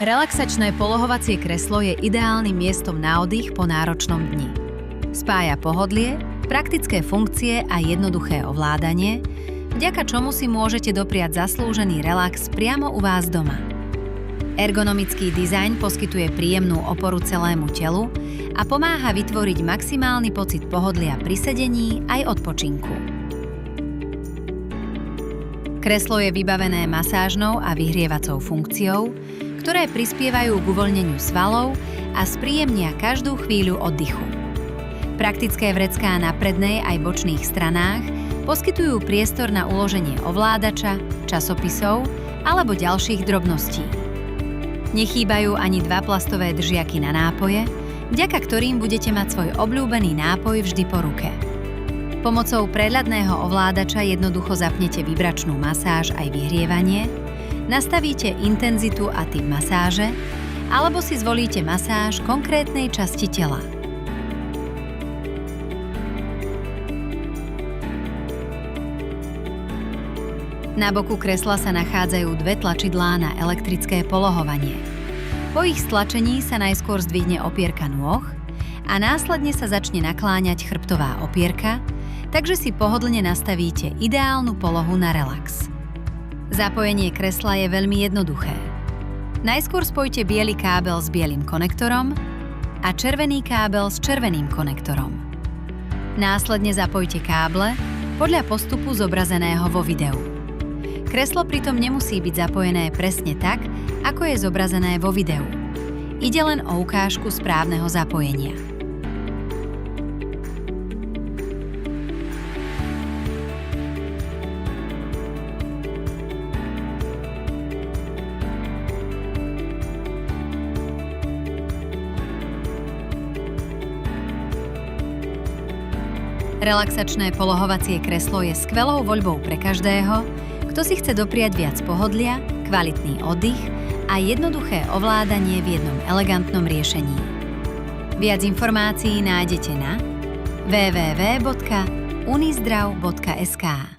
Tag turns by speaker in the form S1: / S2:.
S1: Relaxačné polohovacie kreslo je ideálnym miestom na oddych po náročnom dni. Spája pohodlie, praktické funkcie a jednoduché ovládanie, vďaka čomu si môžete dopriať zaslúžený relax priamo u vás doma. Ergonomický dizajn poskytuje príjemnú oporu celému telu a pomáha vytvoriť maximálny pocit pohodlia pri sedení aj odpočinku. Kreslo je vybavené masážnou a vyhrievacou funkciou, ktoré prispievajú k uvoľneniu svalov a spríjemnia každú chvíľu oddychu. Praktické vrecká na prednej aj bočných stranách poskytujú priestor na uloženie ovládača, časopisov alebo ďalších drobností. Nechýbajú ani dva plastové držiaky na nápoje, vďaka ktorým budete mať svoj obľúbený nápoj vždy po ruke. Pomocou prehľadného ovládača jednoducho zapnete vibračnú masáž aj vyhrievanie, nastavíte intenzitu a typ masáže, alebo si zvolíte masáž konkrétnej časti tela. Na boku kresla sa nachádzajú dve tlačidlá na elektrické polohovanie. Po ich stlačení sa najskôr zdvihne opierka nôh a následne sa začne nakláňať chrbtová opierka, takže si pohodlne nastavíte ideálnu polohu na relax. Zapojenie kresla je veľmi jednoduché. Najskôr spojte biely kábel s bielym konektorom a červený kábel s červeným konektorom. Následne zapojte káble podľa postupu zobrazeného vo videu. Kreslo pritom nemusí byť zapojené presne tak, ako je zobrazené vo videu. Ide len o ukážku správneho zapojenia. Relaxačné polohovacie kreslo je skvelou voľbou pre každého, kto si chce dopriať viac pohodlia, kvalitný oddych a jednoduché ovládanie v jednom elegantnom riešení. Viac informácií nájdete na www.unizdrav.sk.